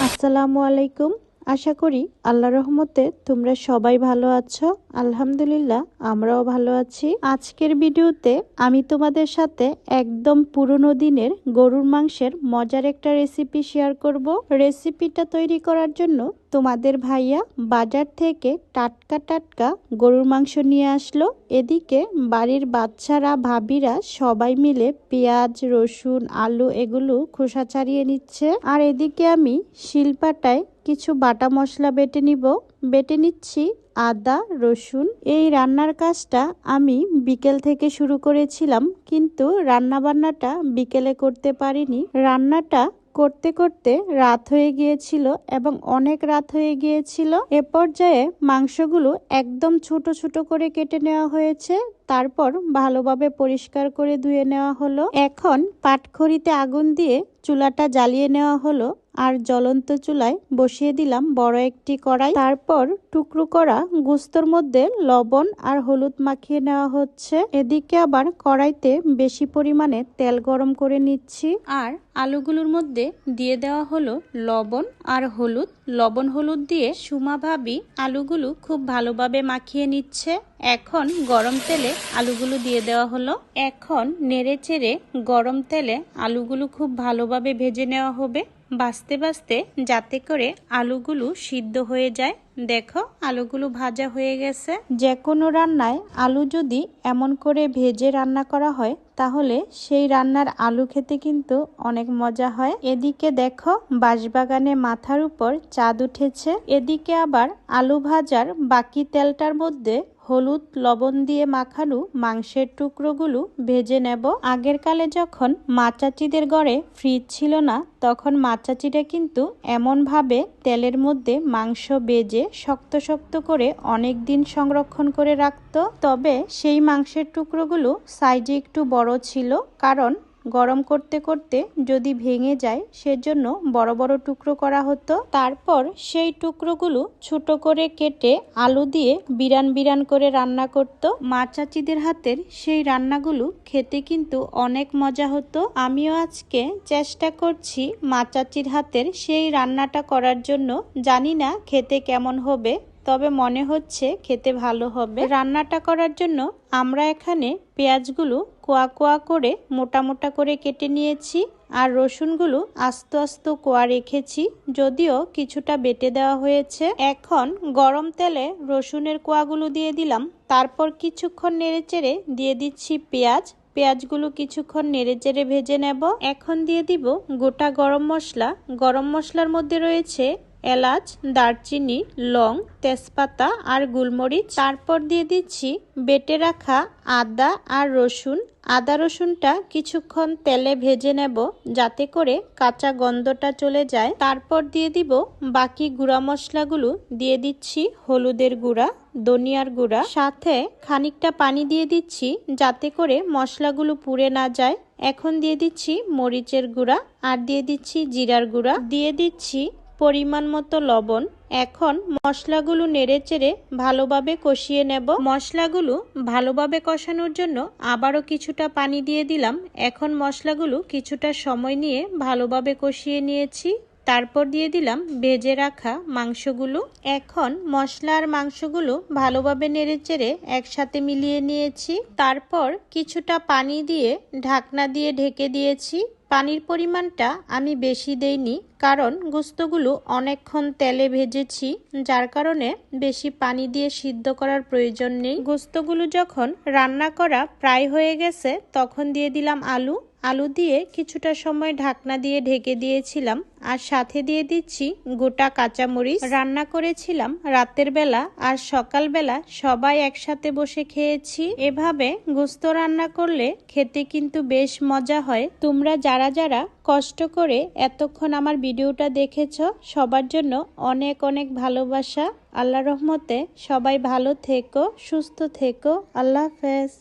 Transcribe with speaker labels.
Speaker 1: আসসালামু আলাইকুম। আশা করি আল্লাহর রহমতে তোমরা সবাই ভালো আছো। আলহামদুলিল্লাহ আমরাও ভালো আছি। আজকের ভিডিওতে আমি তোমাদের সাথে একদম পুরনো দিনের গরুর মাংসের মজার একটা রেসিপি শেয়ার করব। রেসিপিটা তৈরি করার জন্য তোমাদের ভাইয়া বাজার থেকে টাটকা টাটকা গরুর মাংস নিয়ে আসলো। এদিকে বাড়ির বাচ্চারা ভাবিরা সবাই মিলে পেঁয়াজ, রসুন, আলু এগুলো খোসা ছাড়িয়ে নিচ্ছে। আর এদিকে আমি শিলপাটায় কিছু বাটা মশলা বেটে নিচ্ছি আদা, রসুন। এই রান্নার কাজটা আমি বিকেল থেকে শুরু করেছিলাম, কিন্তু রান্না বান্নাটা বিকেলে করতে পারিনি। রান্নাটা করতে করতে রাত হয়ে গিয়েছিল এবং অনেক রাত হয়ে গিয়েছিল। এ পর্যায়ে মাংসগুলো একদম ছোট ছোট করে কেটে নেওয়া হয়েছে। তারপর ভালোভাবে পরিষ্কার করে ধুয়ে নেওয়া হলো। এখন পাটখড়িতে আগুন দিয়ে চুলাটা জ্বালিয়ে নেওয়া হলো আর জ্বলন্ত চুলায় বসিয়ে দিলাম বড় একটি কড়াই। তারপর টুকরো করা গোস্তর মধ্যে লবণ আর হলুদ মাখিয়ে নেওয়া হচ্ছে। এদিকে আবার কড়াইতে বেশি পরিমাণে তেল গরম করে নিচ্ছি আর আলুগুলোর মধ্যে দিয়ে দেওয়া হলো লবণ আর হলুদ। লবণ হলুদ দিয়ে সুমা ভাবি আলুগুলো খুব ভালোভাবে মাখিয়ে নিচ্ছে। এখন গরম তেলে আলুগুলো দিয়ে দেওয়া হলো। এখন নেড়ে চেড়ে গরম তেলে আলুগুলো খুব ভালোভাবে ভেজে নেওয়া হবে, বাছতে বাছতে, যাতে করে আলুগুলো সিদ্ধ হয়ে যায়। দেখো আলুগুলো ভাজা হয়ে গেছে। যে কোনো রান্নায় আলু যদি এমন করে ভেজে রান্না করা হয় তাহলে সেই রান্নার আলু খেতে কিন্তু অনেক মজা হয়। এদিকে দেখো বাঁশবাগানে মাথার উপর চাঁদ উঠেছে। এদিকে আবার আলু ভাজার বাকি তেলটার মধ্যে হলুদ লবণ দিয়ে মাখানো মাংসের টুকরোগুলো ভেজে নেব। আগের কালে যখন মা চাচিদের ঘরে ফ্রিজ ছিল না, তখন মা চাচিরা কিন্তু এমন ভাবে তেলের মধ্যে মাংস ভেজে শক্ত শক্ত করে অনেক দিন সংরক্ষণ করে রাখতো। তবে সেই মাংসের টুকরোগুলো সাইজে একটু বড় ছিল, কারণ গরম করতে করতে যদি ভেঙে যায় সেজন্য বড় বড় টুকরো করা হতো। তারপর সেই টুকরোগুলো ছোট করে কেটে আলু দিয়ে বিরান বিরান করে রান্না করত। মা চাচিদের হাতের সেই রান্নাগুলো খেতে কিন্তু অনেক মজা হতো। আমিও আজকে চেষ্টা করছি মা চাচির হাতের সেই রান্নাটা করার জন্য। জানি না খেতে কেমন হবে, তবে মনে হচ্ছে খেতে ভালো হবে। রান্নাটা করার জন্য আমরা এখানে পেঁয়াজগুলো কোয়া কোয়া করে মোটা মোটা করে কেটে নিয়েছি আর রসুনগুলো আস্তে আস্তে কোয়া রেখেছি, যদিও কিছুটা বেটে দেওয়া হয়েছে। এখন গরম তেলে রসুনের কোয়াগুলো দিয়ে দিলাম। তারপর কিছুক্ষণ নেড়েচেড়ে দিয়ে দিচ্ছি পেঁয়াজ। পেঁয়াজগুলো কিছুক্ষণ নেড়েচেড়ে ভেজে নেব। এখন দিয়ে দিব গোটা গরম মশলা। গরম মশলার মধ্যে রয়েছে এলাচ, দারচিনি, লং, তেজপাতা আর গোলমরিচ। তারপর দিয়ে দিচ্ছি বেটে রাখা আদা আর রসুন। আদা রসুনটা কিছুক্ষণ তেলে ভেজে নেব, যাতে করে কাঁচা গন্ধটা চলে যায়। তারপর দিয়ে দিব বাকি গুঁড়া মশলাগুলো। দিয়ে দিচ্ছি হলুদের গুঁড়া, ধনিয়ার গুঁড়া, সাথে খানিকটা পানি দিয়ে দিচ্ছি যাতে করে মশলাগুলো পুড়ে না যায়। এখন দিয়ে দিচ্ছি মরিচের গুঁড়া আর দিয়ে দিচ্ছি জিরার গুঁড়া, দিয়ে দিচ্ছি পরিমাণ মতো লবণ। এখন মশলাগুলো নেড়েচেড়ে ভালোভাবে কষিয়ে নেব। মশলাগুলো ভালোভাবে কষানোর জন্য আবারও কিছুটা পানি দিয়ে দিলাম। এখন মশলাগুলো কিছুটা সময় নিয়ে ভালোভাবে কষিয়ে নিয়েছি। তারপর দিয়ে দিলাম ভেজে রাখা মাংসগুলো। এখন মশলা আর মাংসগুলো ভালোভাবে নেড়েচেড়ে একসাথে মিলিয়ে নিয়েছি। তারপর কিছুটা পানি দিয়ে ঢাকনা দিয়ে ঢেকে দিয়েছি। পানির পরিমাণটা আমি বেশি দেইনি, কারণ গোস্তগুলো অনেকক্ষণ তেলে ভেজেছি, যার কারণে বেশি পানি দিয়ে সিদ্ধ করার প্রয়োজন নেই। গোস্তগুলো যখন রান্না করা প্রায় হয়ে গেছে তখন দিয়ে দিলাম আলু। আলু দিয়ে কিছুটা সময় ঢাকনা দিয়ে ঢেকে দিয়েছিলাম আর সাথে দিয়ে দিচ্ছি গোটা কাঁচামরিচ। রান্না করেছিলাম রাতের বেলা আর সকালবেলা সবাই একসাথে বসে খেয়েছি। এভাবে গোস্ত রান্না করলে খেতে কিন্তু বেশ মজা হয়। তোমরা যারা যারা কষ্ট করে এতক্ষণ আমার ভিডিওটা দেখেছো সবার জন্য অনেক অনেক ভালোবাসা। আল্লাহর রহমতে সবাই ভালো থেকো, সুস্থ থেকো। আল্লাহ হাফেজ।